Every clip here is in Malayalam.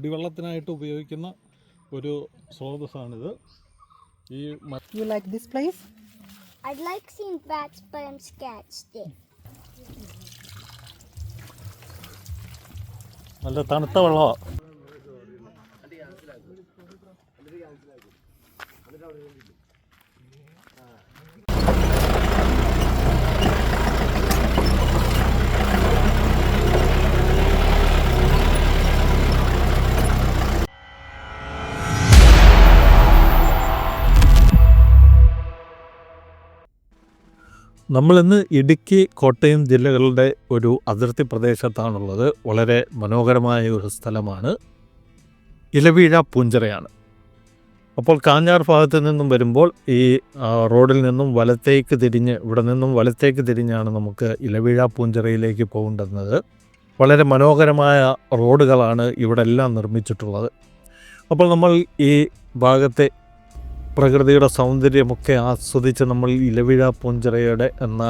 കുടിവെള്ളത്തിനായിട്ട് ഉപയോഗിക്കുന്ന ഒരു സ്രോതസ്സാണിത്. You like this place? I'd like seeing bats, but I'm scared still. നല്ല തണുത്ത വെള്ളമാണ്. നമ്മളിന്ന് ഇടുക്കി, കോട്ടയം ജില്ലകളുടെ ഒരു അതിർത്തി പ്രദേശത്താണുള്ളത്. വളരെ മനോഹരമായ ഒരു സ്ഥലമാണ്. ഇലവീഴ പൂഞ്ചിറയാണ്. അപ്പോൾ കാഞ്ഞാർ ഭാഗത്ത് നിന്നും വരുമ്പോൾ ഈ റോഡിൽ നിന്നും വലത്തേക്ക് തിരിഞ്ഞ്, ഇവിടെ നിന്നും വലത്തേക്ക് തിരിഞ്ഞാണ് നമുക്ക് ഇലവീഴ പൂഞ്ചിറയിലേക്ക് പോകേണ്ടുന്നത്. വളരെ മനോഹരമായ റോഡുകളാണ് ഇവിടെ എല്ലാം നിർമ്മിച്ചിട്ടുള്ളത്. അപ്പോൾ നമ്മൾ ഈ ഭാഗത്തെ പ്രകൃതിയുടെ സൗന്ദര്യമൊക്കെ ആസ്വദിച്ച് നമ്മൾ ഇലവീഴ പൂഞ്ചിറയുടെ എന്ന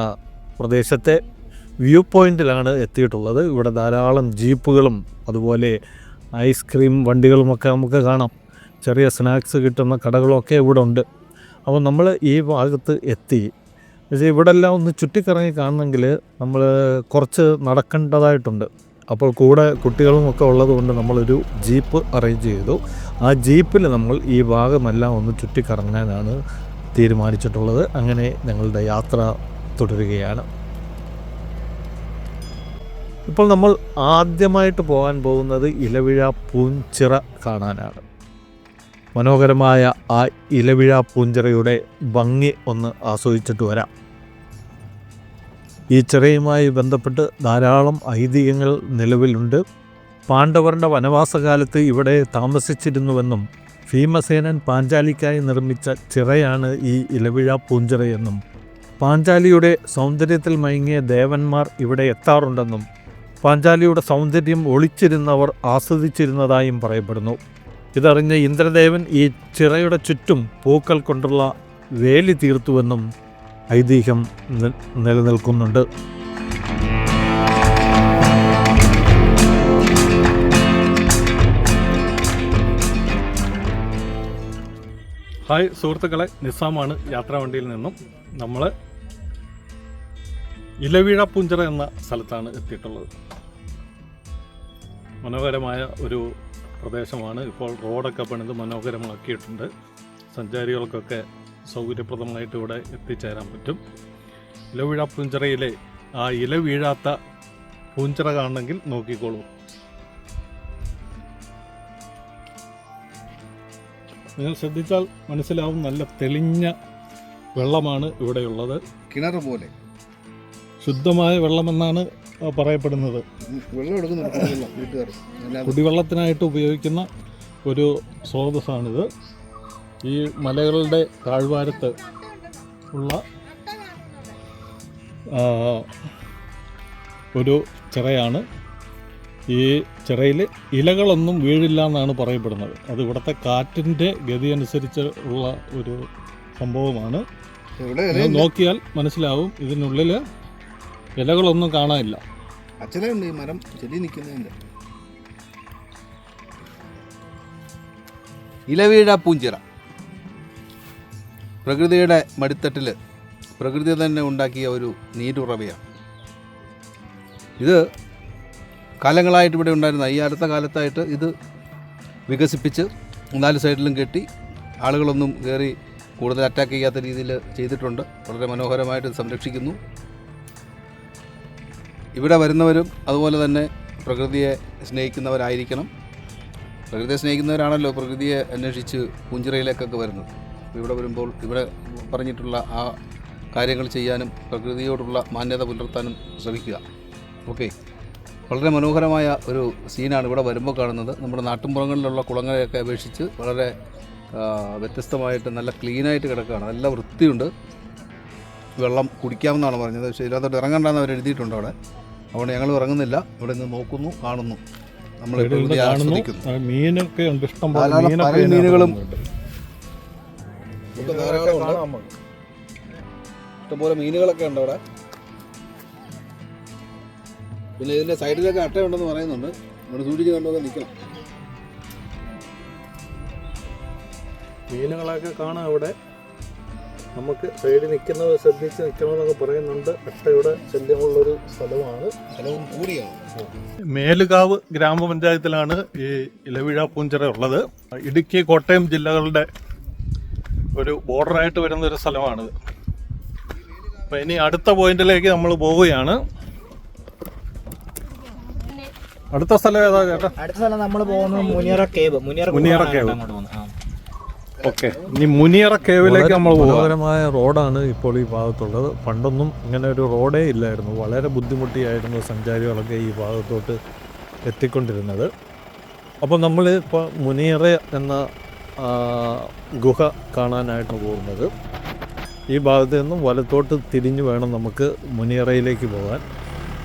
പ്രദേശത്തെ വ്യൂ പോയിൻറ്റിലാണ് എത്തിയിട്ടുള്ളത്. ഇവിടെ ധാരാളം ജീപ്പുകളും അതുപോലെ ഐസ്ക്രീം വണ്ടികളുമൊക്കെ നമുക്ക് കാണാം. ചെറിയ സ്നാക്സ് കിട്ടുന്ന കടകളൊക്കെ ഇവിടെ ഉണ്ട്. അപ്പോൾ നമ്മൾ ഈ ഭാഗത്ത് എത്തി. പക്ഷേ ഇവിടെ എല്ലാം ഒന്ന് ചുറ്റിക്കറങ്ങി കാണണമെങ്കിൽ നമ്മൾ കുറച്ച് നടക്കേണ്ടതായിട്ടുണ്ട്. അപ്പോൾ കൂടെ കുട്ടികളുമൊക്കെ ഉള്ളതുകൊണ്ട് നമ്മളൊരു ജീപ്പ് അറേഞ്ച് ചെയ്തു. ആ ജീപ്പിൽ നമ്മൾ ഈ ഭാഗമെല്ലാം ഒന്ന് ചുറ്റിക്കറങ്ങാനാണ് തീരുമാനിച്ചിട്ടുള്ളത്. അങ്ങനെ ഞങ്ങളുടെ യാത്ര തുടരുകയാണ്. ഇപ്പോൾ നമ്മൾ ആദ്യമായിട്ട് പോകാൻ പോകുന്നത് ഇലവീഴ പൂഞ്ചിറ കാണാനാണ്. മനോഹരമായ ആ ഇലവീഴ പൂഞ്ചിറയുടെ ഭംഗി ഒന്ന് ആസ്വദിച്ചിട്ട് വരാം. ഈ ചിറയുമായി ബന്ധപ്പെട്ട് ധാരാളം ഐതിഹ്യങ്ങൾ നിലവിലുണ്ട്. പാണ്ഡവരുടെ വനവാസകാലത്ത് ഇവിടെ താമസിച്ചിരുന്നുവെന്നും ഭീമസേനൻ പാഞ്ചാലിക്കായി നിർമ്മിച്ച ചിറയാണ് ഈ ഇലവീഴ പൂഞ്ചിറയെന്നും പാഞ്ചാലിയുടെ സൗന്ദര്യത്തിൽ മയങ്ങിയ ദേവന്മാർ ഇവിടെ എത്താറുണ്ടെന്നും പാഞ്ചാലിയുടെ സൗന്ദര്യം ഒളിച്ചിരുന്നവർ ആസ്വദിച്ചിരുന്നതായും പറയപ്പെടുന്നു. ഇതറിഞ്ഞ ഇന്ദ്രദേവൻ ഈ ചിറയുടെ ചുറ്റും പൂക്കൾ കൊണ്ടുള്ള വേലി തീർത്തുവെന്നും ഐതിഹ്യം നിലനിൽക്കുന്നുണ്ട്. ഹായ് സുഹൃത്തുക്കളെ, നിസാമാണ് യാത്രാവണ്ടിയിൽ നിന്നും. നമ്മൾ ഇലവീഴ പൂഞ്ചിറ എന്ന സ്ഥലത്താണ് എത്തിയിട്ടുള്ളത്. മനോഹരമായ ഒരു പ്രദേശമാണ്. ഇപ്പോൾ റോഡൊക്കെ പണിത് മനോഹരമാക്കിയിട്ടുണ്ട്. സഞ്ചാരികൾക്കൊക്കെ സൗകര്യപ്രദമായിട്ട് ഇവിടെ എത്തിച്ചേരാൻ പറ്റും. ഇലവീഴ പൂഞ്ചിറയിലെ ആ ഇല വീഴാത്ത പൂഞ്ചിറ കാണണമെങ്കിൽ നോക്കിക്കോളൂ. നിങ്ങൾ ശ്രദ്ധിച്ചാൽ മനസ്സിലാവും, നല്ല തെളിഞ്ഞ വെള്ളമാണ് ഇവിടെയുള്ളത്. കിണർ പോലെ ശുദ്ധമായ വെള്ളമെന്നാണ് പറയപ്പെടുന്നത്. കുടിവെള്ളത്തിനായിട്ട് ഉപയോഗിക്കുന്ന ഒരു സ്രോതസ്സാണിത്. ഈ മലകളുടെ താഴ്വാരത്ത് ഉള്ള ഒരു ചിറയാണ്. ഈ ചിറയിൽ ഇലകളൊന്നും വീഴില്ല എന്നാണ് പറയപ്പെടുന്നത്. അത് ഇവിടുത്തെ കാറ്റിൻ്റെ ഗതി അനുസരിച്ച് ഉള്ള ഒരു സംഭവമാണ്. നോക്കിയാൽ മനസ്സിലാവും, ഇതിനുള്ളിൽ ഇലകളൊന്നും കാണാനില്ല. അച്ഛനുണ്ട് ഈ മരം ചെടി നിൽക്കുന്നുണ്ട്. ഇലവീഴ പൂഞ്ചിറ പ്രകൃതിയുടെ മടിത്തട്ടിൽ പ്രകൃതി തന്നെ ഉണ്ടാക്കിയ ഒരു നീരുറവയാണ്. ഇത് കാലങ്ങളായിട്ട് ഇവിടെ ഉണ്ടായിരുന്ന, ഈ അടുത്ത കാലത്തായിട്ട് ഇത് വികസിപ്പിച്ച് 4 സൈഡിലും കെട്ടി ആളുകളൊന്നും കയറി കൂടുതൽ അറ്റാക്ക് ചെയ്യാത്ത രീതിയിൽ ചെയ്തിട്ടുണ്ട്. വളരെ മനോഹരമായിട്ട് സംരക്ഷിക്കുന്നു. ഇവിടെ വരുന്നവരും അതുപോലെ തന്നെ പ്രകൃതിയെ സ്നേഹിക്കുന്നവരായിരിക്കണം. പ്രകൃതിയെ സ്നേഹിക്കുന്നവരാണല്ലോ പ്രകൃതിയെ അന്വേഷിച്ച് പൂഞ്ചിറയിലേക്കൊക്കെ വരുന്നത്. ഇവിടെ വരുമ്പോൾ ഇവിടെ പറഞ്ഞിട്ടുള്ള ആ കാര്യങ്ങൾ ചെയ്യാനും പ്രകൃതിയോടുള്ള മാന്യത പുലർത്താനും ശ്രമിക്കുക. ഓക്കെ, വളരെ മനോഹരമായ ഒരു സീനാണ് ഇവിടെ വരുമ്പോൾ കാണുന്നത്. നമ്മുടെ നാട്ടിൻപുറങ്ങളിലുള്ള കുളങ്ങളെയൊക്കെ അപേക്ഷിച്ച് വളരെ വ്യത്യസ്തമായിട്ട് നല്ല ക്ലീനായിട്ട് കിടക്കുകയാണ്. നല്ല വൃത്തിയുണ്ട്. വെള്ളം കുടിക്കാമെന്നാണ് പറഞ്ഞത്. പക്ഷേ ഇതിനകത്തോട്ട് ഇറങ്ങണ്ടെന്ന് അവർ എഴുതിയിട്ടുണ്ട് അവിടെ. അതുകൊണ്ട് ഞങ്ങൾ ഇറങ്ങുന്നില്ല. ഇവിടെ നിന്ന് നോക്കുന്നു, കാണുന്നു. നമ്മൾ മീനൊക്കെ ഉണ്ട്, പല മീനുകളും ഇഷ്ടംപോലെ മീനുകളൊക്കെ ഉണ്ട് അവിടെ. പിന്നെ ഇതിൻ്റെ സൈഡിലൊക്കെ അട്ടയുണ്ടെന്ന് പറയുന്നുണ്ട്. നമ്മൾ സൂക്ഷിച്ച് കണ്ടൊക്കെ നിൽക്കണം. മീനുകളൊക്കെ കാണാം ഇവിടെ. നമുക്ക് സൈഡിൽ നിൽക്കുന്നത് ശ്രദ്ധിച്ച് നിൽക്കണമെന്നൊക്കെ പറയുന്നുണ്ട്. അട്ടയുടെ ശല്യമുള്ളൊരു സ്ഥലമാണ്. സ്ഥലവും കൂടിയാണ്. മേലുകാവ് ഗ്രാമപഞ്ചായത്തിലാണ് ഈ ഇലവിഴ പൂഞ്ചിറ ഉള്ളത്. ഇടുക്കി കോട്ടയം ജില്ലകളുടെ ഒരു ബോർഡറായിട്ട് വരുന്ന ഒരു സ്ഥലമാണിത്. അപ്പോൾ ഇനി അടുത്ത പോയിന്റിലേക്ക് നമ്മൾ പോവുകയാണ്. അടുത്ത സ്ഥലം ഏതാ ചേട്ടാ? അടുത്ത സ്ഥലം നമ്മൾ പോകുന്നത് Muniyara cave. Muniyara cave. Okay, ഇനി മുനിയറ കേവിലേക്ക് നമ്മൾ മനോഹരമായ റോഡാണ് ഇപ്പോൾ ഈ ഭാഗത്തുള്ളത്. പണ്ടൊന്നും ഇങ്ങനെ ഒരു റോഡേ ഇല്ലായിരുന്നു. വളരെ ബുദ്ധിമുട്ടിയായിരുന്നു സഞ്ചാരികളൊക്കെ ഈ ഭാഗത്തോട്ട് എത്തിക്കൊണ്ടിരുന്നത്. അപ്പോൾ നമ്മൾ ഇപ്പോൾ മുനിയറ എന്ന ഗുഹ കാണാനായിട്ട് പോകുന്നത്. ഈ ഭാഗത്ത് നിന്നും വലത്തോട്ട് തിരിഞ്ഞു വേണം നമുക്ക് മുനിയറയിലേക്ക് പോകാൻ.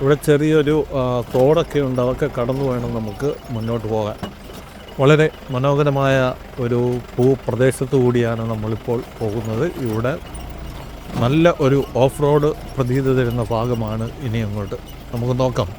ഇവിടെ ചെറിയൊരു തോടൊക്കെ ഉണ്ട്, അതൊക്കെ കടന്നു വേണം നമുക്ക് മുന്നോട്ട് പോകാൻ. വളരെ മനോഹരമായ ഒരു ഭൂപ്രദേശത്തു കൂടിയാണ് നമ്മളിപ്പോൾ പോകുന്നത്. ഇവിടെ നല്ല ഒരു ഓഫ് റോഡ് പ്രതീതി തരുന്ന ഭാഗമാണ് ഇനി അങ്ങോട്ട്. നമുക്ക് നോക്കാം.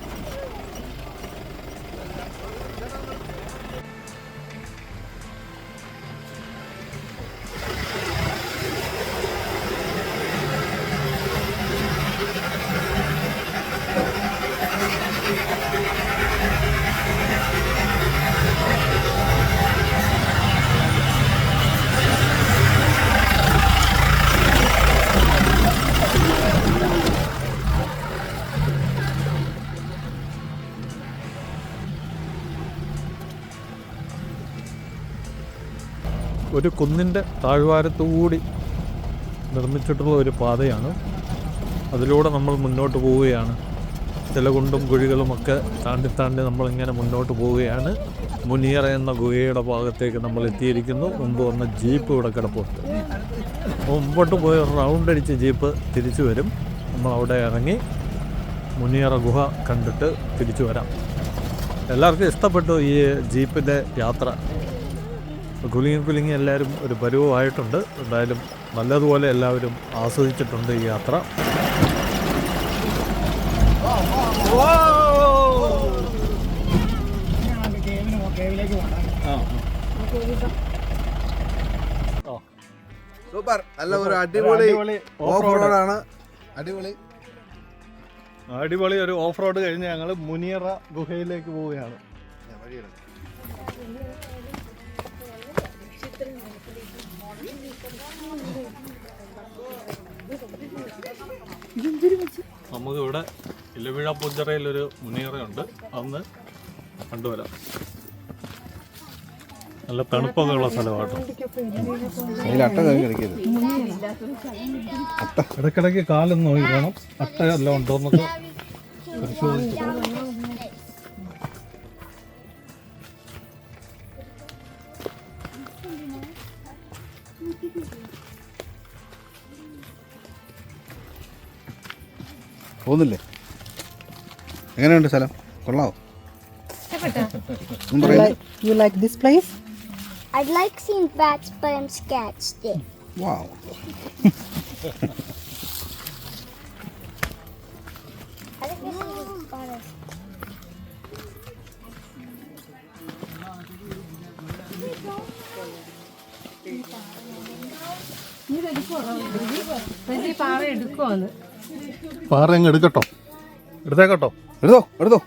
ഒരു കുന്നിൻ്റെ താഴ്വാരത്തുകൂടി നിർമ്മിച്ചിട്ടുള്ള ഒരു പാതയാണ്. അതിലൂടെ നമ്മൾ മുന്നോട്ട് പോവുകയാണ്. ചില കുണ്ടും കുഴികളുമൊക്കെ താണ്ടി നമ്മളിങ്ങനെ മുന്നോട്ട് പോവുകയാണ്. മുനിയറ എന്ന ഗുഹയുടെ ഭാഗത്തേക്ക് നമ്മൾ എത്തിയിരിക്കുന്നു. മുമ്പ് വന്ന ജീപ്പ് ഇവിടെ കിടപ്പുണ്ട്. മുമ്പോട്ട് പോയി റൗണ്ട് അടിച്ച് ജീപ്പ് തിരിച്ചു വരും. നമ്മൾ അവിടെ ഇറങ്ങി മുനിയറ ഗുഹ കണ്ടിട്ട് തിരിച്ചു വരാം. എല്ലാവർക്കും ഇഷ്ടപ്പെട്ടു ഈ ജീപ്പിൻ്റെ യാത്ര. കുലുങ്ങി എല്ലാവരും ഒരു പരുവമായിട്ടുണ്ട്. എന്തായാലും നല്ലതുപോലെ എല്ലാവരും ആസ്വദിച്ചിട്ടുണ്ട് ഈ യാത്ര. സൂപ്പർ, നല്ല ഒരു അടിപൊളി ഓഫ് റോഡാണ്. അടിപൊളി ഒരു ഓഫ് റോഡ് കഴിഞ്ഞ് ഞങ്ങൾ മുനിയറ ഗുഹയിലേക്ക് പോവുകയാണ്. നമുക്കിവിടെ ഇലവിഴ പൂഞ്ചിറയിലൊരു മുനിയറയുണ്ട്, അന്ന് കണ്ടുവരാം. നല്ല തണുപ്പൊക്കെ ഉള്ള സ്ഥലമാട്ടോ. ഇടയ്ക്കിടയ്ക്ക് കാലൊന്ന് നോക്കണം, അട്ട എല്ലാം ഉണ്ടോ എന്നൊക്കെ പരിശോധിച്ചു. പോകുന്നില്ലേ? എങ്ങനെയുണ്ട് സ്ഥലം? കൊള്ളാവോ? You like this place? I'd like seeing bats, but I'm scared still. Wow. I think this is better. പാറ അങ്ങ് എടുക്കട്ടോ? എടുത്തേക്കട്ടോ? എടുത്തോ.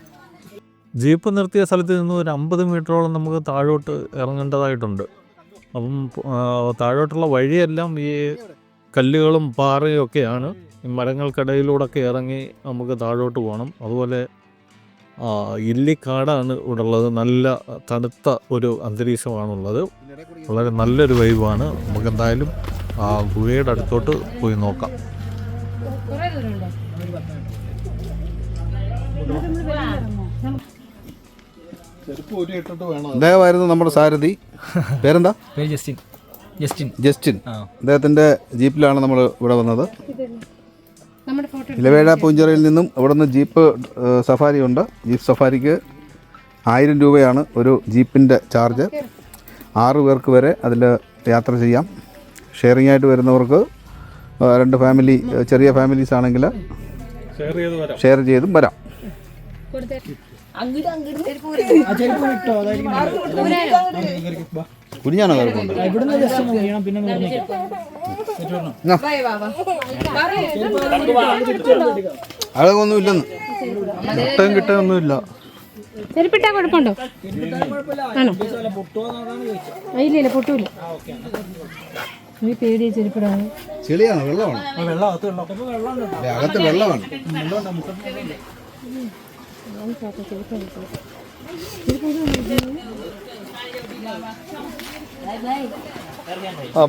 ജീപ്പ് നിർത്തിയ സ്ഥലത്ത് നിന്ന് ഒരു 50 മീറ്ററോളം നമുക്ക് താഴോട്ട് ഇറങ്ങേണ്ടതായിട്ടുണ്ട്. അപ്പം താഴോട്ടുള്ള വഴിയെല്ലാം ഈ കല്ലുകളും പാറയും ഒക്കെയാണ്. ഈ മരങ്ങൾക്കിടയിലൂടെയൊക്കെ ഇറങ്ങി നമുക്ക് താഴോട്ട് പോകണം. അതുപോലെ ഇല്ലിക്കാടാണ് ഇവിടെ ഉള്ളത്. നല്ല തണുത്ത ഒരു അന്തരീക്ഷമാണുള്ളത്. വളരെ നല്ലൊരു വൈബാണ്. നമുക്ക് എന്തായാലും ആ ഗുഹയുടെ അടുത്തോട്ട് പോയി നോക്കാം. അദ്ദേഹമായിരുന്നു നമ്മുടെ സാരഥി. പേരെന്താ? ജസ്റ്റിൻ. അദ്ദേഹത്തിൻ്റെ ജീപ്പിലാണ് നമ്മൾ ഇവിടെ വന്നത്. ഇലവേഴ പൂഞ്ചിറയിൽ നിന്നും ഇവിടെ നിന്ന് ജീപ്പ് സഫാരി ഉണ്ട്. ജീപ്പ് സഫാരിക്ക് 1000 രൂപയാണ് ഒരു ജീപ്പിൻ്റെ ചാർജ്. 6 പേർക്ക് വരെ അതിൽ യാത്ര ചെയ്യാം. ഷെയറിംഗ് ആയിട്ട് വരുന്നവർക്ക് 2 ഫാമിലി, ചെറിയ ഫാമിലീസ് ആണെങ്കിൽ ഷെയർ ചെയ്തും വരാം. ഇട്ടോ അതായിരിക്കും കുഞ്ഞാണോ കുഴപ്പമുണ്ട് ഇവിടുന്ന് ജസ്റ്റ് ഒന്ന് വീണം പിന്നെ അതൊന്നും ഇല്ലെന്ന് മുട്ടയും കിട്ടാനൊന്നുമില്ല. ചെരുപ്പിട്ടാ കുഴപ്പമുണ്ടോ? ആണോ? ഇല്ല പൊട്ടൂല. നീ പേടിയ ചെരുപ്പിടാണ്. ചെളിയാണോ വെള്ളമാണ്? അകത്ത് വെള്ളമാണ്.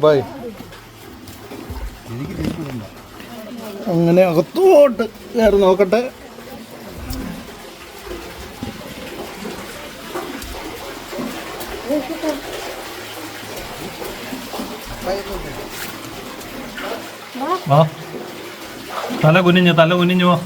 ബൈ. അങ്ങനെ അകത്തോട്ട് കയറി നോക്കട്ടെ. തല കുനിഞ്ഞു പോ.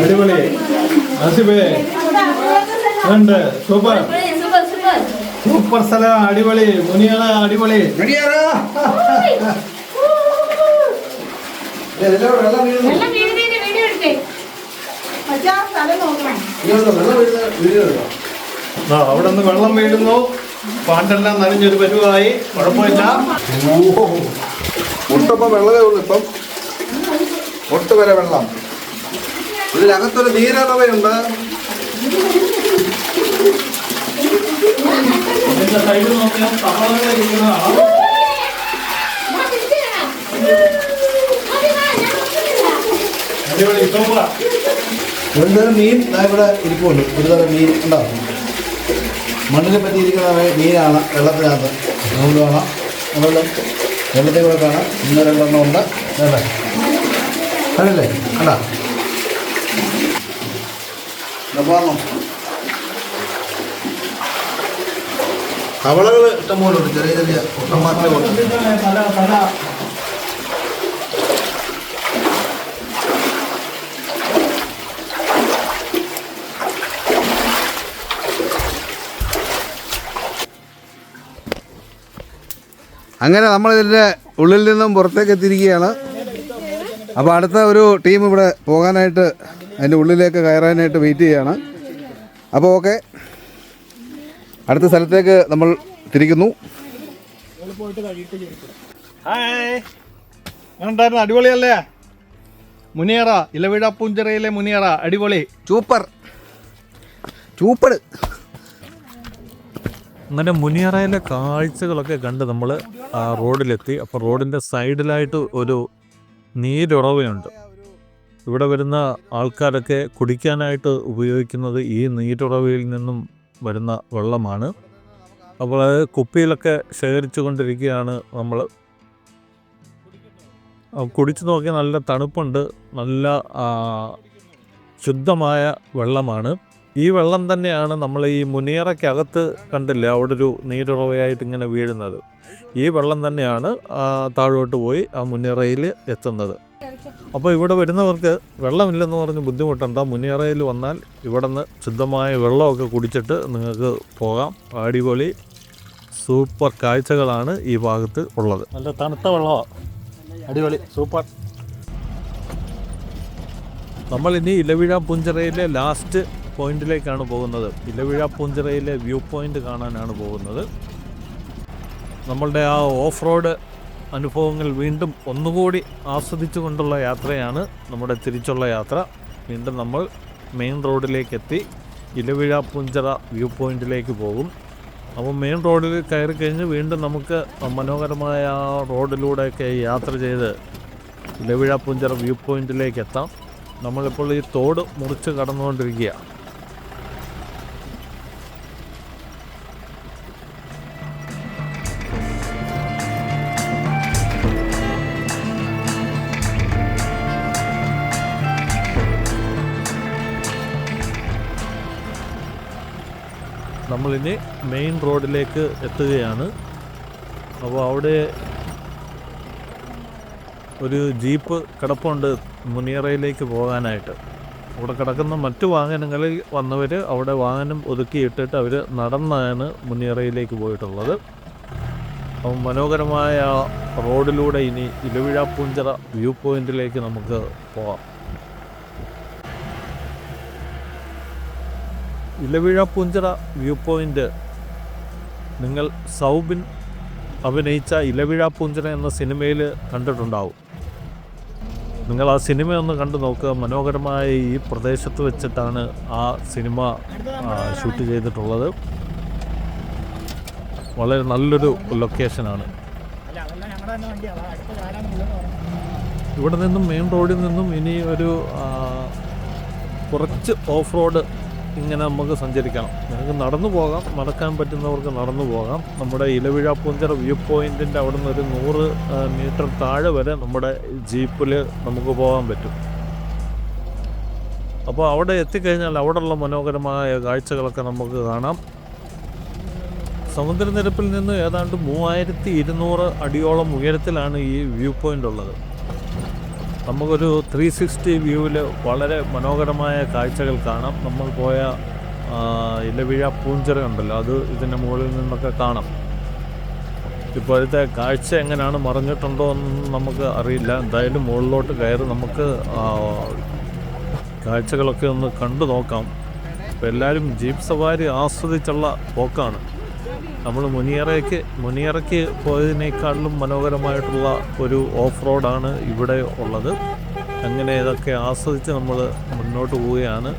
അടിപൊളി ആസിഫേ, സൂപ്പർ സൂപ്പർ സ്ഥലം, അടിപൊളി. മുനിയറ അടിപൊളി. അവിടെ നിന്ന് വെള്ളം വീഴുന്നു. പാണ്ടെല്ലാം നനഞ്ഞൊരു പരുവായി. കുഴപ്പമില്ല. ഒട്ടപ്പം വെള്ളമേ ഉള്ളൂ. ഇപ്പം ഒട്ട് വരെ വെള്ളം. ഇതിനകത്തൊരു നീരളവയുണ്ട്. സൈഡിൽ നോക്കിയാൽ തവളകൾ ഇരിക്കുന്നതാണ്. അടിപൊളി സൂപ്പർ. ഒരു തരം മീൻ ഇവിടെ ഇരിപ്പുണ്ട്. ഒരു തരം മീൻ ഉണ്ടാവും. മണ്ണിനെ പറ്റിയിരിക്കുന്ന മീനാണ് വെള്ളത്തിനകത്ത്. നമുക്ക് കാണാം. വെള്ളം വെള്ളത്തിൽ കൂടെ കാണാം. ഇന്ന് രണ്ടെണ്ണം ഉണ്ട്. അല്ലേ അതല്ലേ അല്ല പറഞ്ഞു. തവളകൾ ഇഷ്ടംപോലെ ഉണ്ട്. ചെറിയ ചെറിയ കുട്ടന്മാരുടെ ഉണ്ട്. അങ്ങനെ നമ്മളിതിൻ്റെ ഉള്ളിൽ നിന്നും പുറത്തേക്ക് എത്തിയിരിക്കുകയാണ്. അപ്പോൾ അടുത്ത ഒരു ടീം ഇവിടെ പോകാനായിട്ട് അതിൻ്റെ ഉള്ളിലേക്ക് കയറാനായിട്ട് വെയിറ്റ് ചെയ്യുകയാണ്. അപ്പോൾ ഓക്കെ, അടുത്ത സ്ഥലത്തേക്ക് നമ്മൾ തിരിക്കുന്നു. ഉണ്ടായിരുന്നു. അടിപൊളിയല്ലേ മുനിയറ? ഇലവിഴ പൂഞ്ചിറയിലെ മുനിയറ അടിപൊളി. Super super. അങ്ങനെ മുനിയറയിലെ കാഴ്ചകളൊക്കെ കണ്ട് നമ്മൾ ആ റോഡിലെത്തി. അപ്പോൾ റോഡിൻ്റെ സൈഡിലായിട്ട് ഒരു നീരുറവയുണ്ട്. ഇവിടെ വരുന്ന ആൾക്കാരൊക്കെ കുടിക്കാനായിട്ട് ഉപയോഗിക്കുന്നത് ഈ നീരുറവയിൽ നിന്നും വരുന്ന വെള്ളമാണ്. അപ്പോൾ അത് കുപ്പിയിലൊക്കെ ശേഖരിച്ചു കൊണ്ടിരിക്കുകയാണ് നമ്മൾ. കുടിച്ചു നോക്കി നല്ല തണുപ്പുണ്ട്. നല്ല ശുദ്ധമായ വെള്ളമാണ്. ഈ വെള്ളം തന്നെയാണ് നമ്മൾ ഈ മുനിയറയ്ക്കകത്ത് കണ്ടില്ലേ, അവിടെ ഒരു നീരുറവയായിട്ട് ഇങ്ങനെ വീഴുന്നത്. ഈ വെള്ളം തന്നെയാണ് താഴോട്ട് പോയി ആ മുനിയറയിൽ എത്തുന്നത്. അപ്പോൾ ഇവിടെ വരുന്നവർക്ക് വെള്ളമില്ലെന്ന് പറഞ്ഞ് ബുദ്ധിമുട്ടണ്ട. മുനിയറയിൽ വന്നാൽ ഇവിടെ നിന്ന് ശുദ്ധമായ വെള്ളമൊക്കെ കുടിച്ചിട്ട് നിങ്ങൾക്ക് പോകാം. അടിപൊളി സൂപ്പർ കാഴ്ചകളാണ് ഈ ഭാഗത്ത് ഉള്ളത്. നല്ല തണുത്ത വെള്ളമാണ്. അടിപൊളി സൂപ്പർ. നമ്മളിനി ഇലവിഴ പൂഞ്ചിറയിലെ ലാസ്റ്റ് പോയിന്റിലേക്കാണ് പോകുന്നത്. ഇലവിഴ പൂഞ്ചിറയിലെ വ്യൂ പോയിന്റ് കാണാനാണ് പോകുന്നത്. നമ്മളുടെ ആ ഓഫ് റോഡ് അനുഭവങ്ങൾ വീണ്ടും ഒന്നുകൂടി ആസ്വദിച്ചു കൊണ്ടുള്ള യാത്രയാണ് നമ്മുടെ തിരിച്ചുള്ള യാത്ര. വീണ്ടും നമ്മൾ മെയിൻ റോഡിലേക്ക് എത്തി ഇലവിഴ പൂഞ്ചിറ വ്യൂ പോയിന്റിലേക്ക് പോകും. അപ്പോൾ മെയിൻ റോഡിൽ കയറി കഴിഞ്ഞ് വീണ്ടും നമുക്ക് മനോഹരമായ ആ റോഡിലൂടെയൊക്കെ യാത്ര ചെയ്ത് ഇലവിഴ പൂഞ്ചിറ വ്യൂ പോയിന്റിലേക്ക് എത്താം. നമ്മളിപ്പോൾ ഈ തോട് മുറിച്ച് കടന്നുകൊണ്ടിരിക്കുകയാണ്. നമ്മളിനി മെയിൻ റോഡിലേക്ക് എത്തുകയാണ്. അപ്പോൾ അവിടെ ഒരു ജീപ്പ് കിടപ്പുണ്ട് മുനിയറയിലേക്ക് പോകാനായിട്ട്. അവിടെ കിടക്കുന്ന മറ്റു വാഹനങ്ങളിൽ വന്നവർ അവിടെ വാഹനം ഒതുക്കിയിട്ടിട്ട് അവർ നടന്നാണ് മുനിയറയിലേക്ക് പോയിട്ടുള്ളത്. അപ്പം മനോഹരമായ റോഡിലൂടെ ഇനി ഇലവിഴ പൂഞ്ചിറ വ്യൂ പോയിന്റിലേക്ക് നമുക്ക് പോകാം. ഇലവിഴ പൂഞ്ചിറ വ്യൂ പോയിന്റ് നിങ്ങൾ സൗബിൻ അഭിനയിച്ച ഇലവിഴ പൂഞ്ചിറ എന്ന സിനിമയിൽ കണ്ടിട്ടുണ്ടാവും. നിങ്ങൾ ആ സിനിമ ഒന്ന് കണ്ടു നോക്കുക. മനോഹരമായ ഈ പ്രദേശത്ത് വെച്ചിട്ടാണ് ആ സിനിമ ഷൂട്ട് ചെയ്തിട്ടുള്ളത്. വളരെ നല്ലൊരു ലൊക്കേഷനാണ്. ഇവിടെ നിന്നും മെയിൻ റോഡിൽ നിന്നും ഇനി ഒരു കുറച്ച് ഓഫ് റോഡ് ഇങ്ങനെ നമുക്ക് സഞ്ചരിക്കണം. നമുക്ക് നടന്നു പോകാം, നടക്കാൻ പറ്റുന്നവർക്ക് നടന്നു പോകാം. നമ്മുടെ ഇലവിഴ പൂഞ്ചിറ വ്യൂ പോയിൻറ്റിൻ്റെ അവിടെ നിന്ന് ഒരു 100 മീറ്റർ താഴെ വരെ നമ്മുടെ ജീപ്പിൽ നമുക്ക് പോകാൻ പറ്റും. അപ്പോൾ അവിടെ എത്തിക്കഴിഞ്ഞാൽ അവിടെയുള്ള മനോഹരമായ കാഴ്ചകളൊക്കെ നമുക്ക് കാണാം. സമുദ്രനിരപ്പിൽ നിന്ന് ഏതാണ്ട് 3200 അടിയോളം ഉയരത്തിലാണ് ഈ വ്യൂ പോയിൻ്റ് ഉള്ളത്. നമുക്കൊരു 360 വ്യൂവിൽ വളരെ മനോഹരമായ കാഴ്ചകൾ കാണാം. നമ്മൾ പോയ ഇലവിഴ പൂഞ്ചിറ ഉണ്ടല്ലോ, അത് ഇതിൻ്റെ മുകളിൽ നിന്നൊക്കെ കാണാം. ഇപ്പോഴത്തെ കാഴ്ച എങ്ങനെയാണ്, മറഞ്ഞിട്ടുണ്ടോ എന്നൊന്നും നമുക്ക് അറിയില്ല. എന്തായാലും മുകളിലോട്ട് കയറി നമുക്ക് കാഴ്ചകളൊക്കെ ഒന്ന് കണ്ടു നോക്കാം. അപ്പോൾ എല്ലാവരും ജീപ്പ് സവാരി ആസ്വദിച്ചുള്ള പോക്കാണ്. നമ്മൾ മുനിയറയ്ക്ക് പോയതിനേക്കാളും മനോഹരമായിട്ടുള്ള ഒരു ഓഫ് റോഡാണ് ഇവിടെ ഉള്ളത്. അങ്ങനെ ഇതൊക്കെ ആസ്വദിച്ച് നമ്മൾ മുന്നോട്ട് പോവുകയാണ്.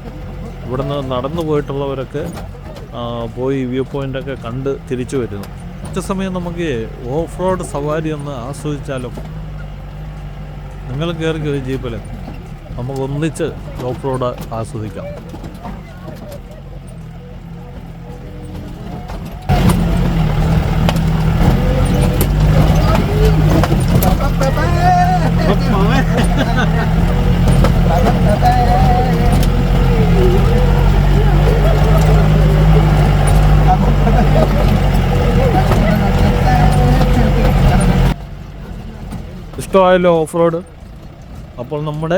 ഇവിടുന്ന് നടന്നു പോയിട്ടുള്ളവരൊക്കെ പോയി വ്യൂ പോയിൻ്റൊക്കെ കണ്ട് തിരിച്ചു വരുന്നു. കുറച്ച് സമയം നമുക്ക് ഓഫ് റോഡ് സവാരി ഒന്ന് ആസ്വദിച്ചാലോ? നിങ്ങൾ കയറിക്കോ ജീപ്പിൽ, നമുക്ക് ഒന്നിച്ച് ഓഫ് റോഡ് ആസ്വദിക്കാം. ഇഷ്ടമായല്ലോ ഓഫ് റോഡ്? അപ്പോൾ നമ്മുടെ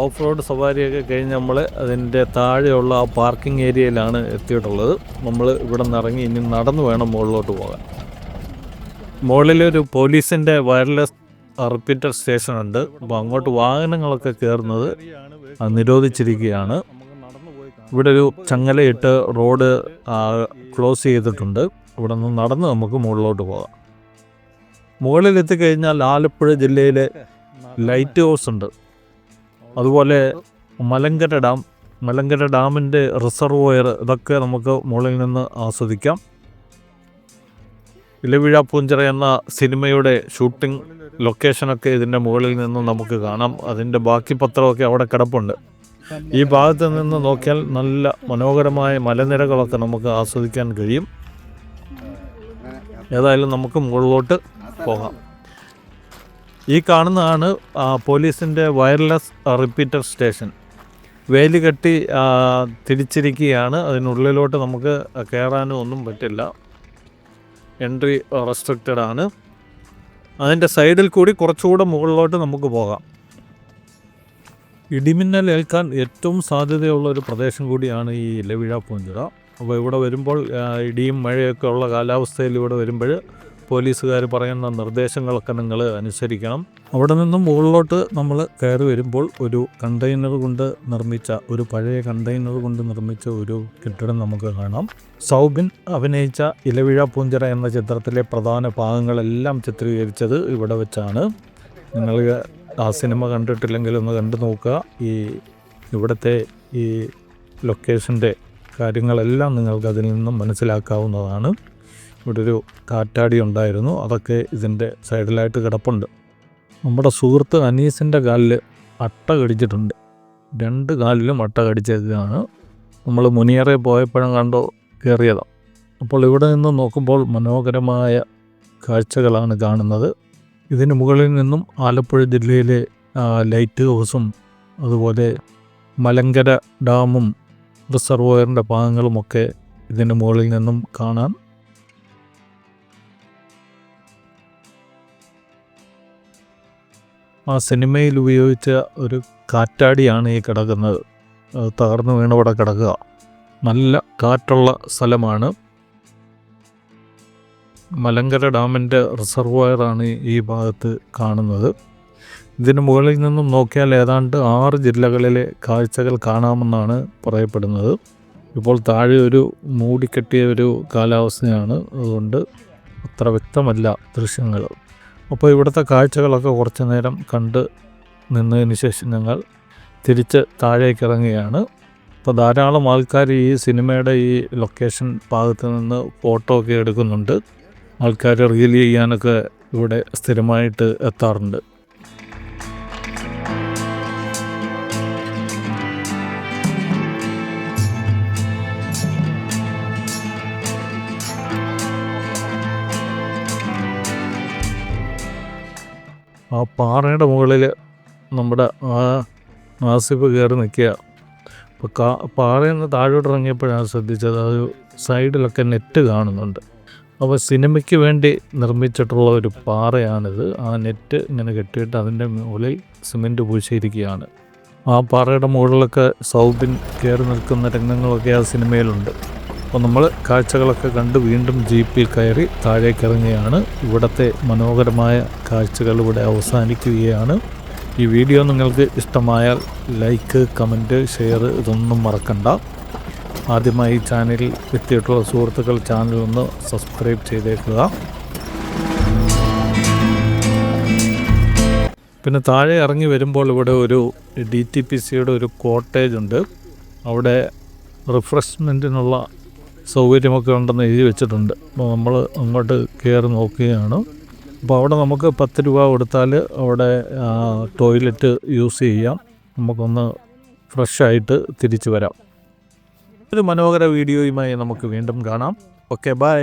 ഓഫ് റോഡ് സവാരിയൊക്കെ കഴിഞ്ഞ് നമ്മൾ അതിൻ്റെ താഴെയുള്ള ആ പാർക്കിംഗ് ഏരിയയിലാണ് എത്തിയിട്ടുള്ളത്. നമ്മൾ ഇവിടെ നിന്ന് ഇറങ്ങി ഇനി നടന്നു വേണം മുകളിലോട്ട് പോകാൻ. മുകളിലൊരു പോലീസിൻ്റെ വയർലെസ് റിപ്പീറ്റർ സ്റ്റേഷനുണ്ട്. അപ്പോൾ അങ്ങോട്ട് വാഹനങ്ങളൊക്കെ കയറുന്നത് നിരോധിച്ചിരിക്കുകയാണ്. ഇവിടെ ഒരു ചങ്ങലയിട്ട് റോഡ് ക്ലോസ് ചെയ്തിട്ടുണ്ട്. ഇവിടെ നിന്ന് നടന്ന് നമുക്ക് മുകളിലോട്ട് പോകാം. മുകളിലെത്തിക്കഴിഞ്ഞാൽ ആലപ്പുഴ ജില്ലയിലെ ലൈറ്റ് ഹൗസ് ഉണ്ട്. അതുപോലെ മലങ്കര ഡാമിൻ്റെ റിസർവോയർ, ഇതൊക്കെ നമുക്ക് മുകളിൽ നിന്ന് ആസ്വദിക്കാം. ഇലവിഴ പൂഞ്ചിറ എന്ന സിനിമയുടെ ഷൂട്ടിംഗ് ലൊക്കേഷനൊക്കെ ഇതിൻ്റെ മുകളിൽ നിന്ന് നമുക്ക് കാണാം. അതിൻ്റെ ബാക്കി പത്രമൊക്കെ അവിടെ കിടപ്പുണ്ട്. ഈ ഭാഗത്ത് നിന്ന് നോക്കിയാൽ നല്ല മനോഹരമായ മലനിരകളൊക്കെ നമുക്ക് ആസ്വദിക്കാൻ കഴിയും. ഏതായാലും നമുക്ക് മുകളിലോട്ട് പോകാം. ഈ കാണുന്നതാണ് പോലീസിൻ്റെ വയർലെസ് റിപ്പീറ്റർ സ്റ്റേഷൻ. വേലി കെട്ടി തിരിച്ചിരിക്കുകയാണ്. അതിനുള്ളിലോട്ട് നമുക്ക് കയറാനും ഒന്നും പറ്റില്ല. എൻട്രി റെസ്ട്രിക്റ്റഡ് ആണ്. അതിൻ്റെ സൈഡിൽ കൂടി കുറച്ചുകൂടെ മുകളിലോട്ട് നമുക്ക് പോകാം. ഇടിമിന്നൽ ഏൽക്കാൻ ഏറ്റവും സാധ്യതയുള്ള ഒരു പ്രദേശം കൂടിയാണ് ഈ ഇലവിഴ പൂഞ്ചിറ. അപ്പോൾ ഇവിടെ വരുമ്പോൾ ഇടിയും മഴയൊക്കെ ഉള്ള കാലാവസ്ഥയിൽ ഇവിടെ വരുമ്പോൾ പോലീസുകാർ പറയുന്ന നിർദ്ദേശങ്ങളൊക്കെ നിങ്ങൾ അനുസരിക്കണം. അവിടെ നിന്നും മുകളിലോട്ട് നമ്മൾ കയറി വരുമ്പോൾ ഒരു പഴയ കണ്ടെയ്നർ കൊണ്ട് നിർമ്മിച്ച ഒരു കെട്ടിടം നമുക്ക് കാണാം. സൗബിൻ അഭിനയിച്ച ഇലവിഴ പൂഞ്ചിറ എന്ന ചിത്രത്തിലെ പ്രധാന ഭാഗങ്ങളെല്ലാം ചിത്രീകരിച്ചത് ഇവിടെ വെച്ചാണ്. നിങ്ങൾ ആ സിനിമ കണ്ടിട്ടില്ലെങ്കിൽ ഒന്ന് കണ്ടു നോക്കുക. ഇവിടുത്തെ ഈ ലൊക്കേഷൻ്റെ കാര്യങ്ങളെല്ലാം നിങ്ങൾക്ക് അതിൽ നിന്നും മനസ്സിലാക്കാവുന്നതാണ്. ഇവിടെ ഒരു കാറ്റാടി ഉണ്ടായിരുന്നു, അതൊക്കെ ഇതിൻ്റെ സൈഡിലായിട്ട് കിടപ്പുണ്ട്. നമ്മുടെ സുഹൃത്ത് അനീസിൻ്റെ കാലിൽ അട്ട കടിച്ചിട്ടുണ്ട്. 2 കാലിലും അട്ട കടിച്ചതാണ്. നമ്മൾ മുനിയറെ പോയപ്പോഴും കയറിയതാണ്. അപ്പോൾ ഇവിടെ നിന്ന് നോക്കുമ്പോൾ മനോഹരമായ കാഴ്ചകളാണ് കാണുന്നത്. ഇതിന് മുകളിൽ നിന്നും ആലപ്പുഴ ജില്ലയിലെ ലൈറ്റ് ഹൗസും അതുപോലെ മലങ്കര ഡാമും റിസർവോയറിൻ്റെ ഭാഗങ്ങളുമൊക്കെ ഇതിന് മുകളിൽ നിന്നും കാണാം. ആ സിനിമയിൽ ഉപയോഗിച്ച ഒരു കാറ്റാടിയാണ് ഈ കിടക്കുന്നത്. തകർന്നു വീണവിടെ കിടക്കുക. നല്ല കാറ്റുള്ള സ്ഥലമാണ്. മലങ്കര ഡാമിൻ്റെ റിസർവോയറാണ് ഈ ഭാഗത്ത് കാണുന്നത്. ഇതിന് മുകളിൽ നിന്നും നോക്കിയാൽ ഏതാണ്ട് 6 ജില്ലകളിലെ കാഴ്ചകൾ കാണാമെന്നാണ് പറയപ്പെടുന്നത്. ഇപ്പോൾ താഴെ ഒരു മൂടിക്കെട്ടിയ ഒരു കാലാവസ്ഥയാണ്, അതുകൊണ്ട് അത്ര വ്യക്തമല്ല ദൃശ്യങ്ങൾ. അപ്പോൾ ഇവിടുത്തെ കാഴ്ചകളൊക്കെ കുറച്ച് നേരം കണ്ട് നിന്നതിന് ശേഷം ഞങ്ങൾ തിരിച്ച് താഴേക്ക് ഇറങ്ങുകയാണ്. അപ്പോൾ ധാരാളം ആൾക്കാർ ഈ സിനിമയുടെ ഈ ലൊക്കേഷൻ ഭാഗത്ത് നിന്ന് ഫോട്ടോ ഒക്കെ എടുക്കുന്നുണ്ട്. ആൾക്കാർ റീൽ ചെയ്യാനൊക്കെ ഇവിടെ സ്ഥിരമായിട്ട് എത്താറുണ്ട്. ആ പാറയുടെ മുകളിൽ നമ്മുടെ ആസിഫ് കയറി നിൽക്കുക. അപ്പോൾ പാറയിൽ നിന്ന് താഴോട്ട് ഇറങ്ങിയപ്പോഴാണ് ശ്രദ്ധിച്ചത്, അത് സൈഡിലൊക്കെ നെറ്റ് കാണുന്നുണ്ട്. അപ്പോൾ സിനിമയ്ക്ക് വേണ്ടി നിർമ്മിച്ചിട്ടുള്ള ഒരു പാറയാണിത്. ആ നെറ്റ് ഇങ്ങനെ കെട്ടിയിട്ട് അതിൻ്റെ മുകളിൽ സിമെൻറ്റ് പൂശിയിരിക്കുകയാണ്. ആ പാറയുടെ മുകളിലൊക്കെ സൗബിൻ കയറി നിൽക്കുന്ന രംഗങ്ങളൊക്കെ ആ സിനിമയിലുണ്ട്. അപ്പോൾ നമ്മൾ കാഴ്ചകളൊക്കെ കണ്ട് വീണ്ടും ജീപ്പിൽ കയറി താഴേക്ക് ഇറങ്ങുകയാണ്. ഇവിടുത്തെ മനോഹരമായ കാഴ്ചകൾ ഇവിടെ അവസാനിക്കുകയാണ്. ഈ വീഡിയോ നിങ്ങൾക്ക് ഇഷ്ടമായാൽ ലൈക്ക്, കമൻറ്റ്, ഷെയർ ഇതൊന്നും മറക്കണ്ട. ആദ്യമായി ചാനലിൽ എത്തിയിട്ടുള്ള സുഹൃത്തുക്കൾ ചാനൽ ഒന്ന് സബ്സ്ക്രൈബ് ചെയ്തേക്കുക. പിന്നെ താഴെ ഇറങ്ങി വരുമ്പോൾ ഇവിടെ ഒരു DTPCയുടെ ഒരു കോട്ടേജ് ഉണ്ട്. അവിടെ റിഫ്രഷ്മെൻറ്റിനുള്ള സൗകര്യമൊക്കെ ഉണ്ടെന്ന് എഴുതി വെച്ചിട്ടുണ്ട്. അപ്പോൾ നമ്മൾ അങ്ങോട്ട് കയറി നോക്കുകയാണ്. അപ്പോൾ അവിടെ നമുക്ക് 10 രൂപ കൊടുത്താൽ അവിടെ ടോയ്ലറ്റ് യൂസ് ചെയ്യാം. നമുക്കൊന്ന് ഫ്രഷായിട്ട് തിരിച്ചു വരാം. ഒരു മനോഹര വീഡിയോയുമായി നമുക്ക് വീണ്ടും കാണാം. Okay, by.